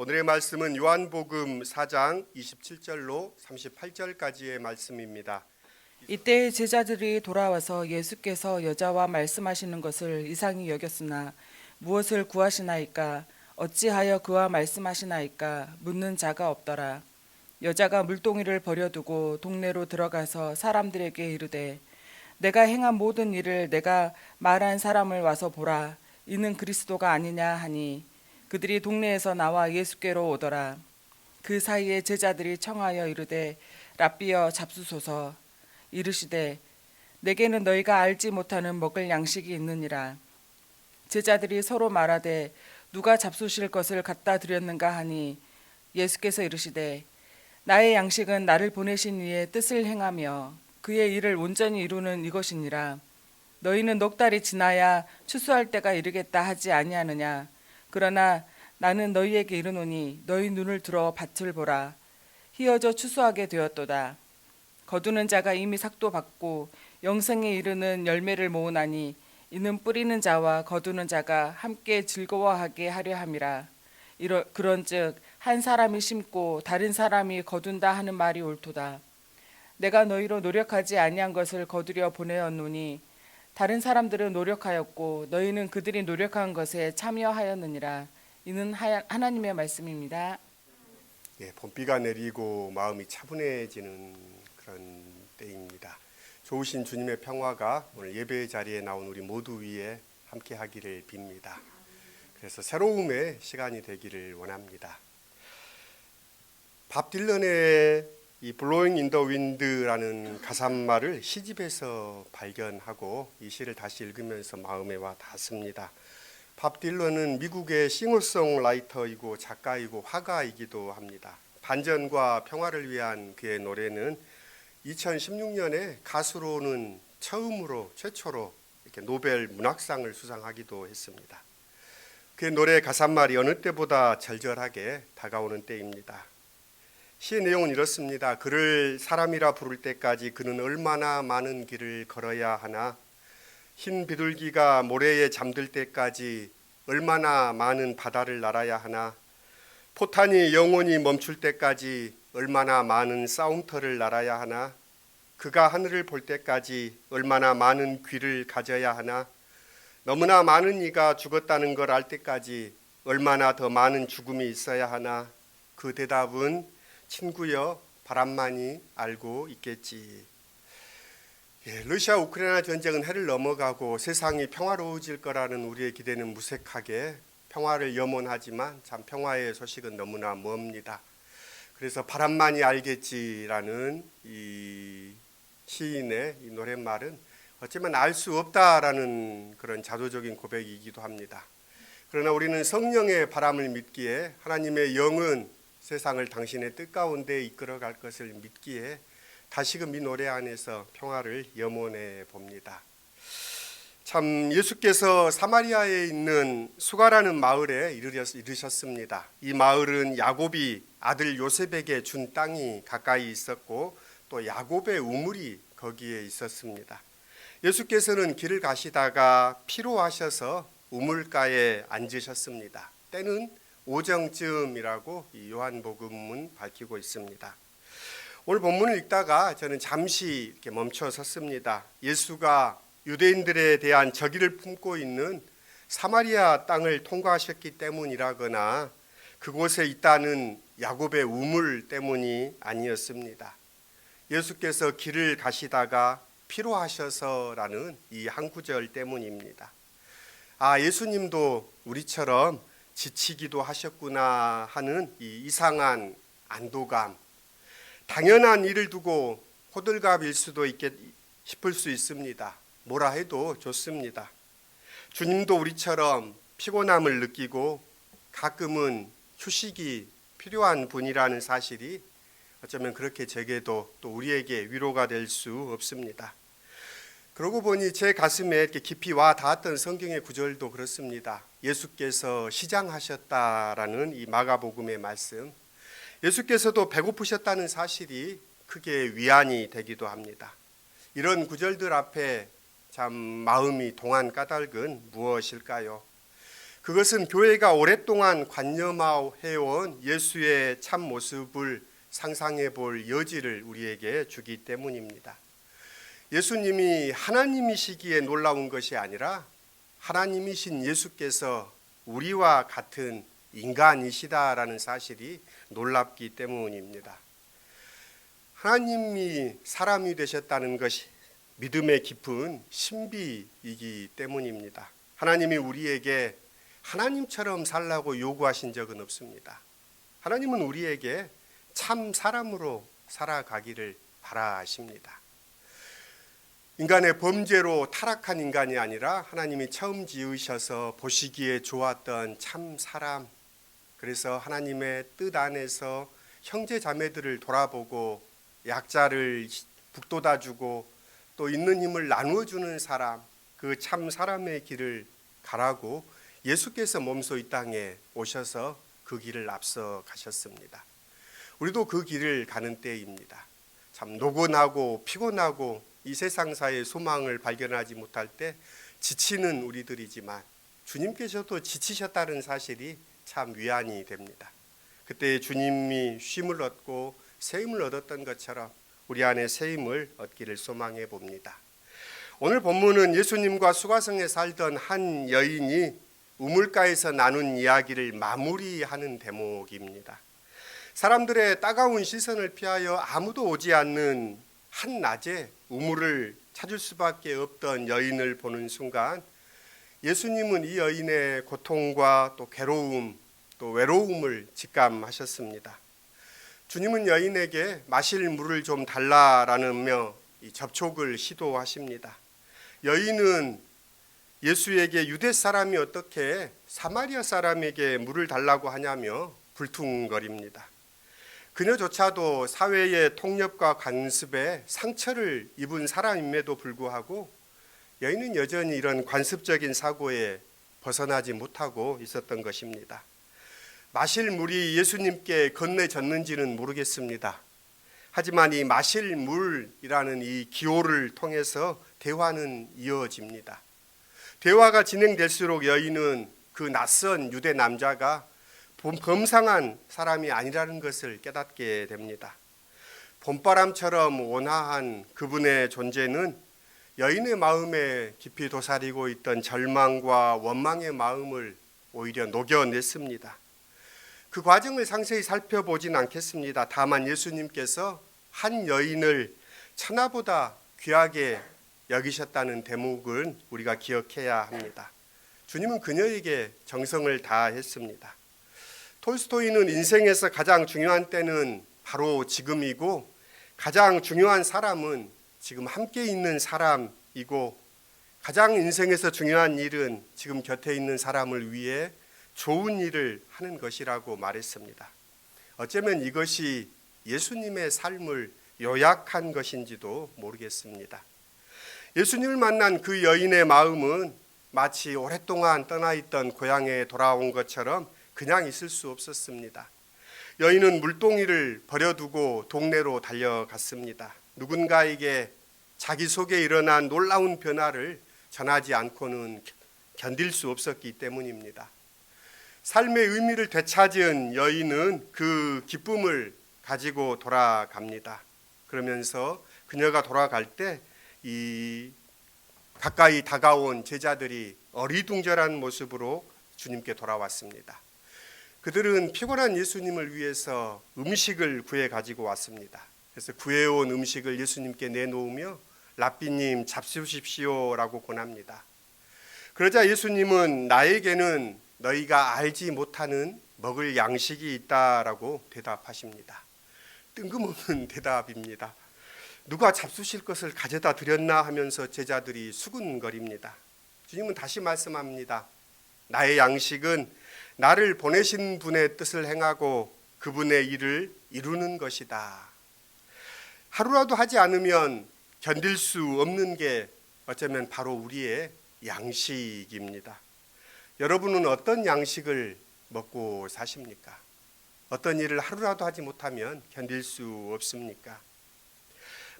오늘의 말씀은 요한복음 4장 27절로 38절까지의 말씀입니다. 이때 제자들이 돌아와서 예수께서 여자와 말씀하시는 것을 이상히 여겼으나 무엇을 구하시나이까 어찌하여 그와 말씀하시나이까 묻는 자가 없더라. 여자가 물동이를 버려두고 동네로 들어가서 사람들에게 이르되 내가 행한 모든 일을 내가 말한 사람을 와서 보라. 이는 그리스도가 아니냐 하니 그들이 동네에서 나와 예수께로 오더라. 그 사이에 제자들이 청하여 이르되 랍비여 잡수소서. 이르시되 내게는 너희가 알지 못하는 먹을 양식이 있느니라. 제자들이 서로 말하되 누가 잡수실 것을 갖다 드렸는가 하니 예수께서 이르시되 나의 양식은 나를 보내신 이의 뜻을 행하며 그의 일을 온전히 이루는 이것이니라. 너희는 넉 달이 지나야 추수할 때가 이르겠다 하지 아니하느냐. 그러나 나는 너희에게 이르노니 너희 눈을 들어 밭을 보라. 희어져 추수하게 되었도다. 거두는 자가 이미 삭도 받고 영생에 이르는 열매를 모으나니 이는 뿌리는 자와 거두는 자가 함께 즐거워하게 하려 함이라. 그런즉 한 사람이 심고 다른 사람이 거둔다 하는 말이 옳도다. 내가 너희로 노력하지 아니한 것을 거두려 보내었노니 다른 사람들은 노력하였고 너희는 그들이 노력한 것에 참여하였느니라. 이는 하나님의 말씀입니다. 봄비가 내리고 마음이 차분해지는 그런 때입니다. 좋으신 주님의 평화가 오늘 예배의 자리에 나온 우리 모두 위에 함께 하기를 빕니다. 그래서 새로움의 시간이 되기를 원합니다. 밥 딜런의 이 Blowing in the Wind라는 가사말을 시집에서 발견하고 이 시를 다시 읽으면서 마음에 와 닿습니다. 밥 딜런은 미국의 싱어송라이터이고 작가이고 화가이기도 합니다. 반전과 평화를 위한 그의 노래는 2016년에 가수로는 최초로 이렇게 노벨 문학상을 수상하기도 했습니다. 그의 노래 가사말이 어느 때보다 절절하게 다가오는 때입니다. 시의 내용은 이렇습니다. 그를 사람이라 부를 때까지 그는 얼마나 많은 길을 걸어야 하나. 흰 비둘기가 모래에 잠들 때까지 얼마나 많은 바다를 날아야 하나. 포탄이 영원히 멈출 때까지 얼마나 많은 싸움터를 날아야 하나. 그가 하늘을 볼 때까지 얼마나 많은 귀를 가져야 하나. 너무나 많은 이가 죽었다는 걸 알 때까지 얼마나 더 많은 죽음이 있어야 하나. 그 대답은 친구여 바람만이 알고 있겠지. 러시아 우크라이나 전쟁은 해를 넘어가고 세상이 평화로워질 거라는 우리의 기대는 무색하게 평화를 염원하지만 참 평화의 소식은 너무나 멉니다. 그래서 바람만이 알겠지라는 이 시인의 이 노랫말은 어쩌면 알 수 없다라는 그런 자조적인 고백이기도 합니다. 그러나 우리는 성령의 바람을 믿기에 하나님의 영은 세상을 당신의 뜻 가운데 이끌어갈 것을 믿기에 다시금 이 노래 안에서 평화를 염원해 봅니다. 참 예수께서 사마리아에 있는 수가라는 마을에 이르셨습니다. 이 마을은 야곱이 아들 요셉에게 준 땅이 가까이 있었고 또 야곱의 우물이 거기에 있었습니다. 예수께서는 길을 가시다가 피로하셔서 우물가에 앉으셨습니다. 때는 오정쯤이라고 이 요한복음은 밝히고 있습니다. 오늘 본문을 읽다가 저는 잠시 이렇게 멈춰 섰습니다. 예수가 유대인들에 대한 적의를 품고 있는 사마리아 땅을 통과하셨기 때문이라거나 그곳에 있다는 야곱의 우물 때문이 아니었습니다. 예수께서 길을 가시다가 피로하셔서라는 이 한 구절 때문입니다. 예수님도 우리처럼 지치기도 하셨구나 하는 이 이상한 안도감, 당연한 일을 두고 호들갑일 수도 싶을 수 있습니다. 뭐라 해도 좋습니다. 주님도 우리처럼 피곤함을 느끼고 가끔은 휴식이 필요한 분이라는 사실이 어쩌면 그렇게 제게도 또 우리에게 위로가 될 수 없습니다. 그러고 보니 제 가슴에 이렇게 깊이 와 닿았던 성경의 구절도 그렇습니다. 예수께서 시장하셨다라는 이 마가복음의 말씀, 예수께서도 배고프셨다는 사실이 크게 위안이 되기도 합니다. 이런 구절들 앞에 참 마음이 동안 까닭은 무엇일까요? 그것은 교회가 오랫동안 관념해온 예수의 참 모습을 상상해 볼 여지를 우리에게 주기 때문입니다. 예수님이 하나님이시기에 놀라운 것이 아니라 하나님이신 예수께서 우리와 같은 인간이시다라는 사실이 놀랍기 때문입니다. 하나님이 사람이 되셨다는 것이 믿음의 깊은 신비이기 때문입니다. 하나님이 우리에게 하나님처럼 살라고 요구하신 적은 없습니다. 하나님은 우리에게 참 사람으로 살아가기를 바라십니다. 인간의 범죄로 타락한 인간이 아니라 하나님이 처음 지으셔서 보시기에 좋았던 참 사람, 그래서 하나님의 뜻 안에서 형제 자매들을 돌아보고 약자를 북돋아주고 또 있는 힘을 나누어주는 사람, 그 참 사람의 길을 가라고 예수께서 몸소 이 땅에 오셔서 그 길을 앞서 가셨습니다. 우리도 그 길을 가는 때입니다. 참 노곤하고 피곤하고 이 세상사의 소망을 발견하지 못할 때 지치는 우리들이지만 주님께서도 지치셨다는 사실이 참 위안이 됩니다. 그때 주님이 쉼을 얻고 새 힘을 얻었던 것처럼 우리 안에 새 힘을 얻기를 소망해 봅니다. 오늘 본문은 예수님과 수가성에 살던 한 여인이 우물가에서 나눈 이야기를 마무리하는 대목입니다. 사람들의 따가운 시선을 피하여 아무도 오지 않는 한낮에 우물을 찾을 수밖에 없던 여인을 보는 순간 예수님은 이 여인의 고통과 또 괴로움, 또 외로움을 직감하셨습니다. 주님은 여인에게 마실 물을 좀 달라라며 접촉을 시도하십니다. 여인은 예수에게 유대 사람이 어떻게 사마리아 사람에게 물을 달라고 하냐며 불퉁거립니다. 그녀조차도 사회의 통념과 관습에 상처를 입은 사람임에도 불구하고 여인은 여전히 이런 관습적인 사고에 벗어나지 못하고 있었던 것입니다. 마실 물이 예수님께 건네졌는지는 모르겠습니다. 하지만 이 마실 물이라는 이 기호를 통해서 대화는 이어집니다. 대화가 진행될수록 여인은 그 낯선 유대 남자가 범상한 사람이 아니라는 것을 깨닫게 됩니다. 봄바람처럼 온화한 그분의 존재는 여인의 마음에 깊이 도사리고 있던 절망과 원망의 마음을 오히려 녹여냈습니다. 그 과정을 상세히 살펴보진 않겠습니다. 다만 예수님께서 한 여인을 천하보다 귀하게 여기셨다는 대목을 우리가 기억해야 합니다. 주님은 그녀에게 정성을 다했습니다. 톨스토이는 인생에서 가장 중요한 때는 바로 지금이고 가장 중요한 사람은 지금 함께 있는 사람이고 가장 인생에서 중요한 일은 지금 곁에 있는 사람을 위해 좋은 일을 하는 것이라고 말했습니다. 어쩌면 이것이 예수님의 삶을 요약한 것인지도 모르겠습니다. 예수님을 만난 그 여인의 마음은 마치 오랫동안 떠나 있던 고향에 돌아온 것처럼 그냥 있을 수 없었습니다. 여인은 물동이를 버려두고 동네로 달려갔습니다. 누군가에게 자기 속에 일어난 놀라운 변화를 전하지 않고는 견딜 수 없었기 때문입니다. 삶의 의미를 되찾은 여인은 그 기쁨을 가지고 돌아갑니다. 그러면서 그녀가 돌아갈 때 이 가까이 다가온 제자들이 어리둥절한 모습으로 주님께 돌아왔습니다. 그들은 피곤한 예수님을 위해서 음식을 구해 가지고 왔습니다. 그래서 구해온 음식을 예수님께 내놓으며 랍비님 잡수십시오라고 권합니다. 그러자 예수님은 나에게는 너희가 알지 못하는 먹을 양식이 있다라고 대답하십니다. 뜬금없는 대답입니다. 누가 잡수실 것을 가져다 드렸나 하면서 제자들이 수군거립니다. 주님은 다시 말씀합니다. 나의 양식은 나를 보내신 분의 뜻을 행하고 그분의 일을 이루는 것이다. 하루라도 하지 않으면 견딜 수 없는 게 어쩌면 바로 우리의 양식입니다. 여러분은 어떤 양식을 먹고 사십니까? 어떤 일을 하루라도 하지 못하면 견딜 수 없습니까?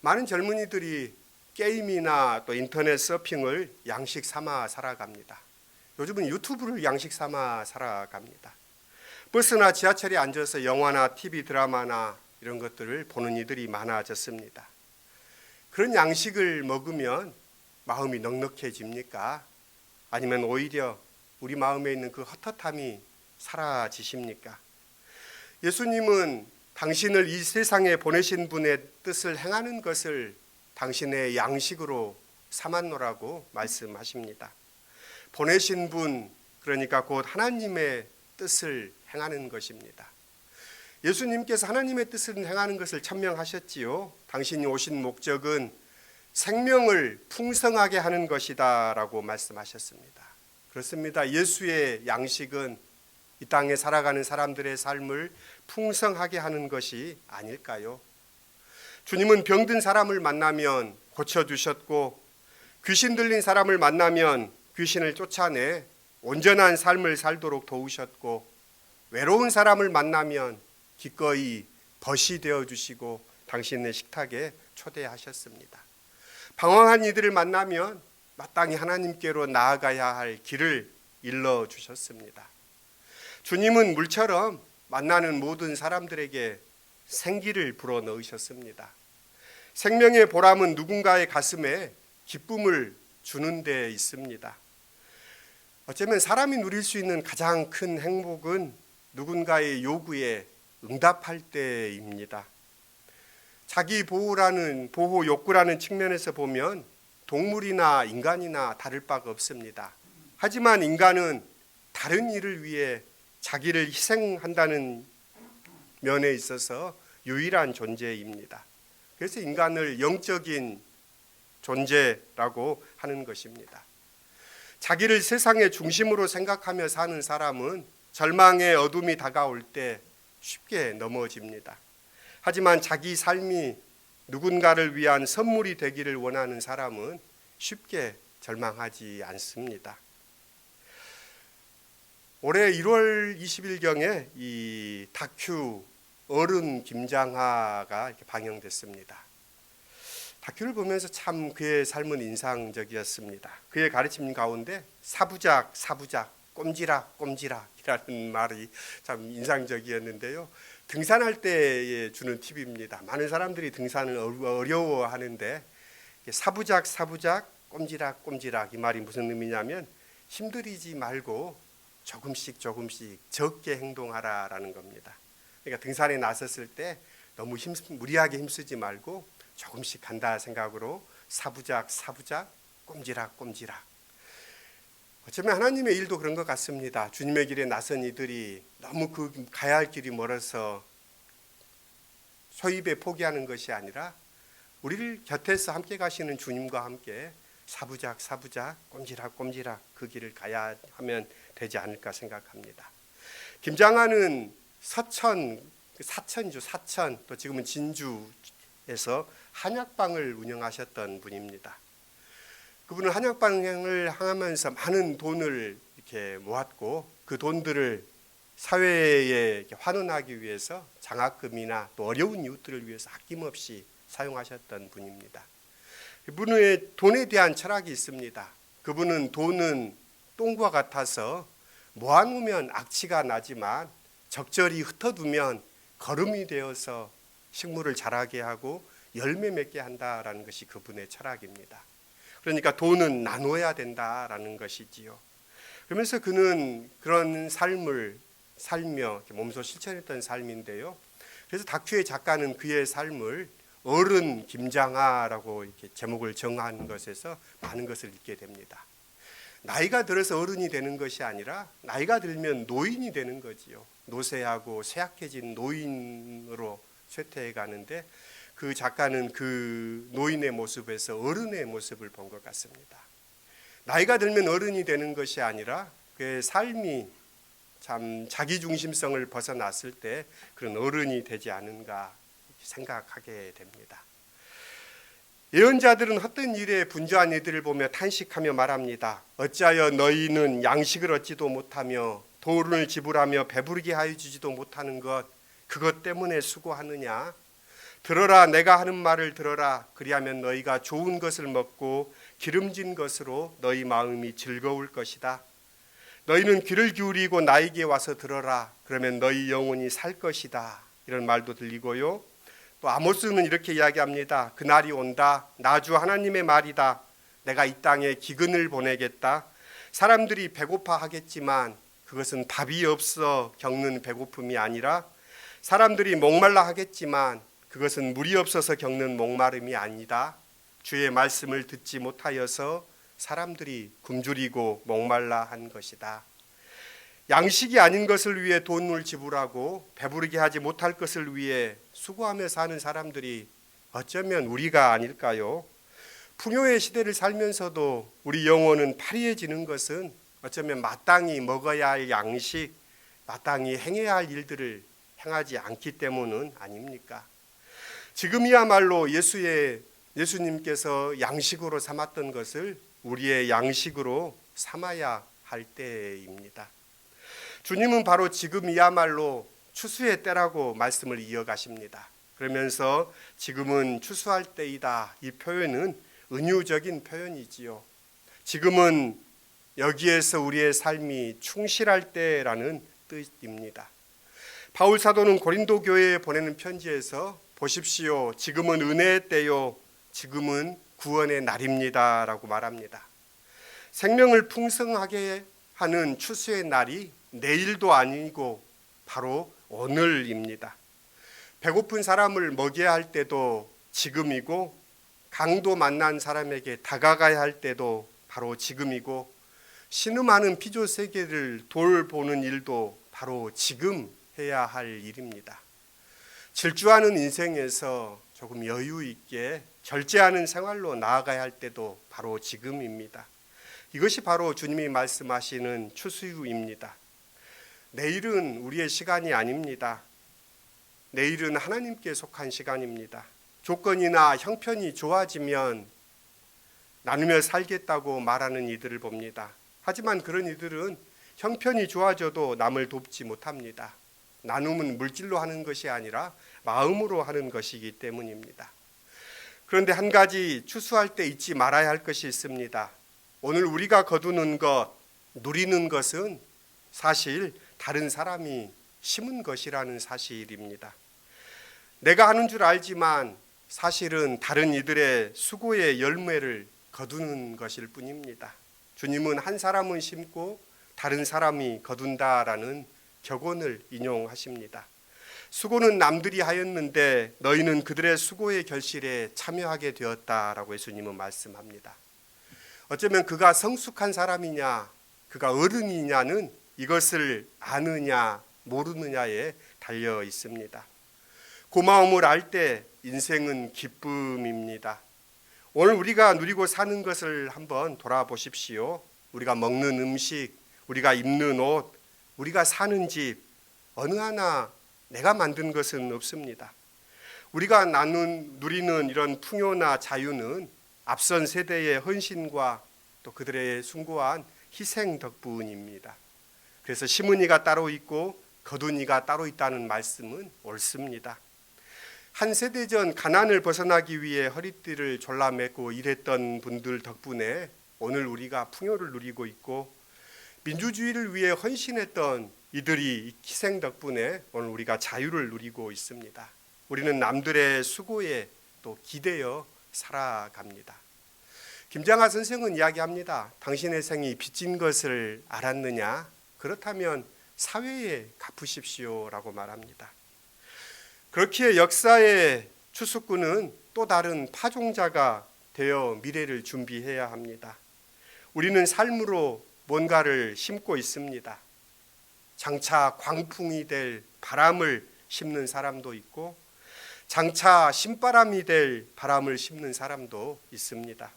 많은 젊은이들이 게임이나 또 인터넷 서핑을 양식 삼아 살아갑니다. 요즘은 유튜브를 양식 삼아 살아갑니다. 버스나 지하철에 앉아서 영화나 TV 드라마나 이런 것들을 보는 이들이 많아졌습니다. 그런 양식을 먹으면 마음이 넉넉해집니까? 아니면 오히려 우리 마음에 있는 그 헛헛함이 사라지십니까? 예수님은 당신을 이 세상에 보내신 분의 뜻을 행하는 것을 당신의 양식으로 삼았노라고 말씀하십니다. 보내신 분, 그러니까 곧 하나님의 뜻을 행하는 것입니다. 예수님께서 하나님의 뜻을 행하는 것을 천명하셨지요. 당신이 오신 목적은 생명을 풍성하게 하는 것이다 라고 말씀하셨습니다. 그렇습니다. 예수의 양식은 이 땅에 살아가는 사람들의 삶을 풍성하게 하는 것이 아닐까요? 주님은 병든 사람을 만나면 고쳐주셨고, 귀신 들린 사람을 만나면 귀신을 쫓아내 온전한 삶을 살도록 도우셨고, 외로운 사람을 만나면 기꺼이 벗이 되어주시고 당신의 식탁에 초대하셨습니다. 방황한 이들을 만나면 마땅히 하나님께로 나아가야 할 길을 일러주셨습니다. 주님은 물처럼 만나는 모든 사람들에게 생기를 불어넣으셨습니다. 생명의 보람은 누군가의 가슴에 기쁨을 주는 데 있습니다. 어쩌면 사람이 누릴 수 있는 가장 큰 행복은 누군가의 요구에 응답할 때입니다. 자기 보호 욕구라는 측면에서 보면 동물이나 인간이나 다를 바가 없습니다. 하지만 인간은 다른 일을 위해 자기를 희생한다는 면에 있어서 유일한 존재입니다. 그래서 인간을 영적인 존재라고 하는 것입니다. 자기를 세상의 중심으로 생각하며 사는 사람은 절망의 어둠이 다가올 때 쉽게 넘어집니다. 하지만 자기 삶이 누군가를 위한 선물이 되기를 원하는 사람은 쉽게 절망하지 않습니다. 올해 1월 20일경에 이 다큐 어른 김장하가 이렇게 방영됐습니다. 다큐를 보면서 참 그의 삶은 인상적이었습니다. 그의 가르침 가운데 사부작 꼼지락이라는 말이 참 인상적이었는데요. 등산할 때에 주는 팁입니다. 많은 사람들이 등산을 어려워하는데 사부작 꼼지락 이 말이 무슨 의미냐면 힘들이지 말고 조금씩 적게 행동하라라는 겁니다. 그러니까 등산에 나섰을 때 너무 무리하게 힘쓰지 말고 조금씩 간다 생각으로 사부작 꼼지락. 어쩌면 하나님의 일도 그런 것 같습니다. 주님의 길에 나선 이들이 너무 가야 할 길이 멀어서 소입에 포기하는 것이 아니라 우리를 곁에서 함께 가시는 주님과 함께 사부작 꼼지락 그 길을 가야 하면 되지 않을까 생각합니다. 김장하는 사천이죠. 사천, 또 지금은 진주에서 한약방을 운영하셨던 분입니다. 그분은 한약방을 하면서 많은 돈을 이렇게 모았고 그 돈들을 사회에 환원하기 위해서 장학금이나 또 어려운 이웃들을 위해서 아낌없이 사용하셨던 분입니다. 그분의 돈에 대한 철학이 있습니다. 그분은 돈은 똥과 같아서 모아놓으면 악취가 나지만 적절히 흩어두면 거름이 되어서 식물을 자라게 하고 열매 맺게 한다라는 것이 그분의 철학입니다. 그러니까 돈은 나눠야 된다라는 것이지요. 그러면서 그는 그런 삶을 살며 몸소 실천했던 삶인데요. 그래서 다큐의 작가는 그의 삶을 어른 김장하라고 이렇게 제목을 정한 것에서 많은 것을 읽게 됩니다. 나이가 들어서 어른이 되는 것이 아니라 나이가 들면 노인이 되는 거지요. 노쇠하고 쇠약해진 노인으로 쇠퇴해 가는데 그 작가는 그 노인의 모습에서 어른의 모습을 본 것 같습니다. 나이가 들면 어른이 되는 것이 아니라 그의 삶이 참 자기중심성을 벗어났을 때 그런 어른이 되지 않은가 생각하게 됩니다. 예언자들은 헛된 일에 분주한 이들을 보며 탄식하며 말합니다. 어찌하여 너희는 양식을 얻지도 못하며 돈을 지불하며 배부르게 하여 주지도 못하는 그것 때문에 수고하느냐? 들어라, 내가 하는 말을 들어라. 그리하면 너희가 좋은 것을 먹고 기름진 것으로 너희 마음이 즐거울 것이다. 너희는 귀를 기울이고 나에게 와서 들어라. 그러면 너희 영혼이 살 것이다. 이런 말도 들리고요. 또 아모스는 이렇게 이야기합니다. 그날이 온다. 나 주 하나님의 말이다. 내가 이 땅에 기근을 보내겠다. 사람들이 배고파 하겠지만 그것은 밥이 없어 겪는 배고픔이 아니라, 사람들이 목말라 하겠지만 그것은 물이 없어서 겪는 목마름이 아니다. 주의 말씀을 듣지 못하여서 사람들이 굶주리고 목말라 한 것이다. 양식이 아닌 것을 위해 돈을 지불하고 배부르게 하지 못할 것을 위해 수고하며 사는 사람들이 어쩌면 우리가 아닐까요? 풍요의 시대를 살면서도 우리 영혼은 파리해지는 것은 어쩌면 마땅히 먹어야 할 양식, 마땅히 행해야 할 일들을 행하지 않기 때문은 아닙니까? 지금이야말로 예수님께서 양식으로 삼았던 것을 우리의 양식으로 삼아야 할 때입니다. 주님은 바로 지금이야말로 추수의 때라고 말씀을 이어가십니다. 그러면서 지금은 추수할 때이다. 이 표현은 은유적인 표현이지요. 지금은 여기에서 우리의 삶이 충실할 때라는 뜻입니다. 바울 사도는 고린도 교회에 보내는 편지에서 보십시오. 지금은 은혜의 때요. 지금은 구원의 날입니다. 라고 말합니다. 생명을 풍성하게 하는 추수의 날이 내일도 아니고 바로 오늘입니다. 배고픈 사람을 먹여야 할 때도 지금이고, 강도 만난 사람에게 다가가야 할 때도 바로 지금이고, 신음하는 피조 세계를 돌보는 일도 바로 지금 해야 할 일입니다. 질주하는 인생에서 조금 여유 있게 절제하는 생활로 나아가야 할 때도 바로 지금입니다. 이것이 바로 주님이 말씀하시는 추수입니다. 내일은 우리의 시간이 아닙니다. 내일은 하나님께 속한 시간입니다. 조건이나 형편이 좋아지면 나누며 살겠다고 말하는 이들을 봅니다. 하지만 그런 이들은 형편이 좋아져도 남을 돕지 못합니다. 나눔은 물질로 하는 것이 아니라 마음으로 하는 것이기 때문입니다. 그런데 한 가지 추수할 때 잊지 말아야 할 것이 있습니다. 오늘 우리가 거두는 것, 누리는 것은 사실 다른 사람이 심은 것이라는 사실입니다. 내가 하는 줄 알지만 사실은 다른 이들의 수고의 열매를 거두는 것일 뿐입니다. 주님은 한 사람은 심고 다른 사람이 거둔다라는 격언을 인용하십니다. 수고는 남들이 하였는데 너희는 그들의 수고의 결실에 참여하게 되었다라고 예수님은 말씀합니다. 어쩌면 그가 성숙한 사람이냐, 그가 어른이냐는 이것을 아느냐 모르느냐에 달려 있습니다. 고마움을 알 때 인생은 기쁨입니다. 오늘 우리가 누리고 사는 것을 한번 돌아보십시오. 우리가 먹는 음식, 우리가 입는 옷, 우리가 사는 집, 어느 하나 내가 만든 것은 없습니다. 우리가 누리는 이런 풍요나 자유는 앞선 세대의 헌신과 또 그들의 숭고한 희생 덕분입니다. 그래서 심은 이가 따로 있고 거둔 이가 따로 있다는 말씀은 옳습니다. 한 세대 전 가난을 벗어나기 위해 허리띠를 졸라매고 일했던 분들 덕분에 오늘 우리가 풍요를 누리고 있고, 민주주의를 위해 헌신했던 이들이 희생 덕분에 오늘 우리가 자유를 누리고 있습니다. 우리는 남들의 수고에 또 기대어 살아갑니다. 김장하 선생은 이야기합니다. 당신의 생이 빚진 것을 알았느냐? 그렇다면 사회에 갚으십시오 라고 말합니다. 그렇기에 역사의 추수꾼은 또 다른 파종자가 되어 미래를 준비해야 합니다. 우리는 삶으로 뭔가를 심고 있습니다. 장차 광풍이 될 바람을 심는 사람도 있고, 장차 신바람이 될 바람을 심는 사람도 있습니다.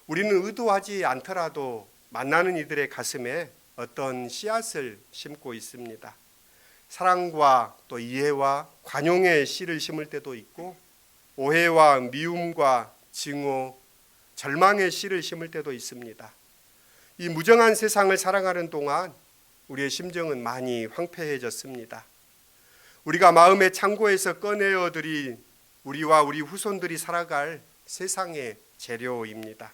우리는 의도하지 않더라도 만나는 이들의 가슴에 어떤 씨앗을 심고 있습니다. 사랑과 또 이해와 관용의 씨를 심을 때도 있고, 오해와 미움과 증오, 절망의 씨를 심을 때도 있습니다. 이 무정한 세상을 살아가는 동안 우리의 심정은 많이 황폐해졌습니다. 우리가 마음의 창고에서 꺼내어 드린 우리와 우리 후손들이 살아갈 세상의 재료입니다.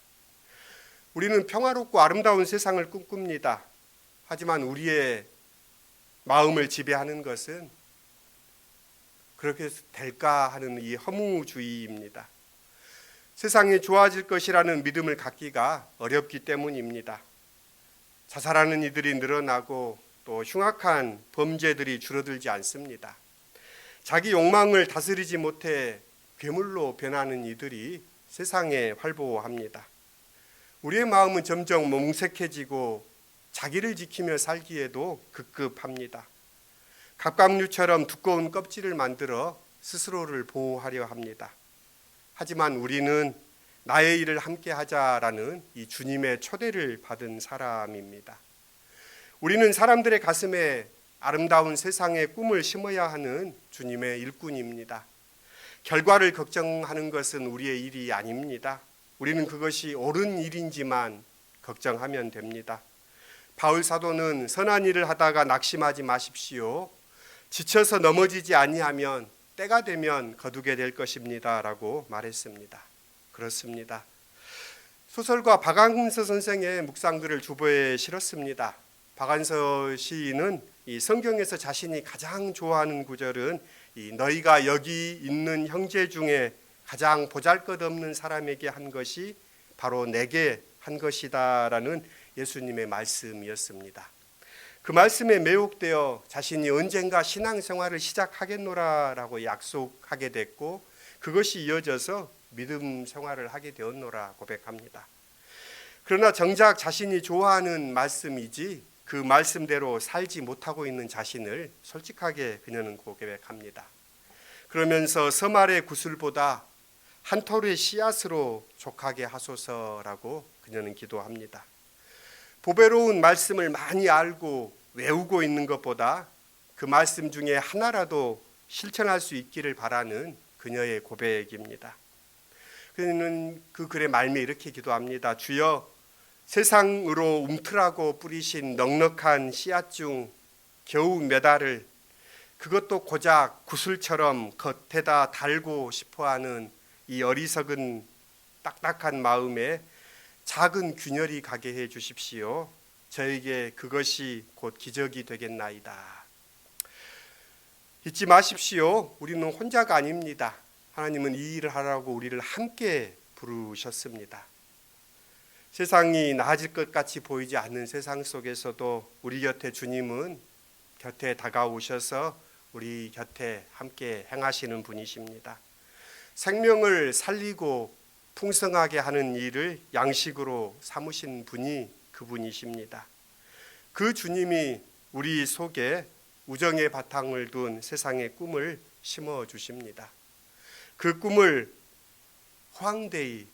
우리는 평화롭고 아름다운 세상을 꿈꿉니다. 하지만 우리의 마음을 지배하는 것은 그렇게 될까 하는 이 허무주의입니다. 세상이 좋아질 것이라는 믿음을 갖기가 어렵기 때문입니다. 자살하는 이들이 늘어나고 또 흉악한 범죄들이 줄어들지 않습니다. 자기 욕망을 다스리지 못해 괴물로 변하는 이들이 세상에 활보합니다. 우리의 마음은 점점 몽색해지고 자기를 지키며 살기에도 급급합니다. 갑각류처럼 두꺼운 껍질을 만들어 스스로를 보호하려 합니다. 하지만 우리는 나의 일을 함께 하자라는 이 주님의 초대를 받은 사람입니다. 우리는 사람들의 가슴에 아름다운 세상의 꿈을 심어야 하는 주님의 일꾼입니다. 결과를 걱정하는 것은 우리의 일이 아닙니다. 우리는 그것이 옳은 일인지만 걱정하면 됩니다. 바울 사도는 선한 일을 하다가 낙심하지 마십시오. 지쳐서 넘어지지 아니하면 때가 되면 거두게 될 것입니다 라고 말했습니다. 그렇습니다. 소설가 박완서 선생의 묵상들을 주보에 실었습니다. 박완서 시인은 이 성경에서 자신이 가장 좋아하는 구절은 이 너희가 여기 있는 형제 중에 가장 보잘것없는 사람에게 한 것이 바로 내게 한 것이다 라는 예수님의 말씀이었습니다. 그 말씀에 매혹되어 자신이 언젠가 신앙생활을 시작하겠노라라고 약속하게 됐고 그것이 이어져서 믿음 생활을 하게 되었노라 고백합니다. 그러나 정작 자신이 좋아하는 말씀이지 그 말씀대로 살지 못하고 있는 자신을 솔직하게 그녀는 고백합니다. 그러면서 서말의 구슬보다 한 톨의 씨앗으로 족하게 하소서라고 그녀는 기도합니다. 보배로운 말씀을 많이 알고 외우고 있는 것보다 그 말씀 중에 하나라도 실천할 수 있기를 바라는 그녀의 고백입니다. 그는 그 글의 말미에 이렇게 기도합니다. 주여, 세상으로 움틀하고 뿌리신 넉넉한 씨앗 중 겨우 몇 알을 그것도 고작 구슬처럼 겉에다 달고 싶어하는 이 어리석은 딱딱한 마음에 작은 균열이 가게 해 주십시오. 저에게 그것이 곧 기적이 되겠나이다. 잊지 마십시오. 우리는 혼자가 아닙니다. 하나님은 이 일을 하라고 우리를 함께 부르셨습니다. 세상이 나아질 것 같이 보이지 않는 세상 속에서도 우리 곁에 주님은 곁에 다가오셔서 우리 곁에 함께 행하시는 분이십니다. 생명을 살리고 풍성하게 하는 일을 양식으로 삼으신 분이 그분이십니다. 그 주님이 우리 속에 우정의 바탕을 둔 세상의 꿈을 심어주십니다. 그 꿈을 허황되이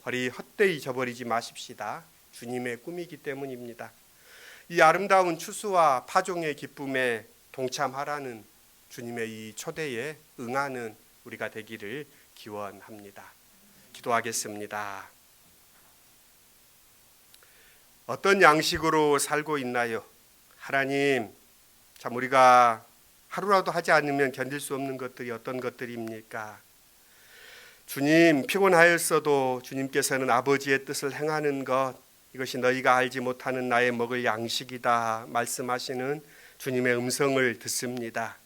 헛되이 저버리지 마십시다. 주님의 꿈이기 때문입니다. 이 아름다운 추수와 파종의 기쁨에 동참하라는 주님의 이 초대에 응하는 우리가 되기를 기원합니다. 기도하겠습니다. 어떤 양식으로 살고 있나요? 하나님, 참 우리가 하루라도 하지 않으면 견딜 수 없는 것들이 어떤 것들입니까? 주님, 피곤하였어도 주님께서는 아버지의 뜻을 행하는 것, 이것이 너희가 알지 못하는 나의 먹을 양식이다 말씀하시는 주님의 음성을 듣습니다.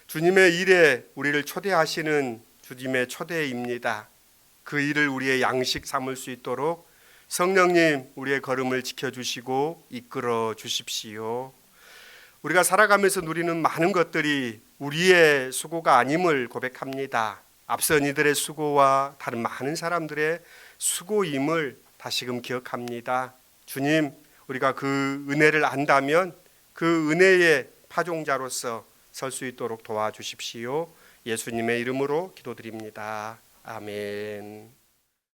주님의 일에 우리를 초대하시는 주님의 초대입니다. 그 일을 우리의 양식 삼을 수 있도록 성령님 우리의 걸음을 지켜주시고 이끌어 주십시오. 우리가 살아가면서 누리는 많은 것들이 우리의 수고가 아님을 고백합니다. 앞선 이들의 수고와 다른 많은 사람들의 수고임을 다시금 기억합니다. 주님, 우리가 그 은혜를 안다면 그 은혜의 파종자로서 설 수 있도록 도와주십시오. 예수님의 이름으로 기도드립니다. 아멘.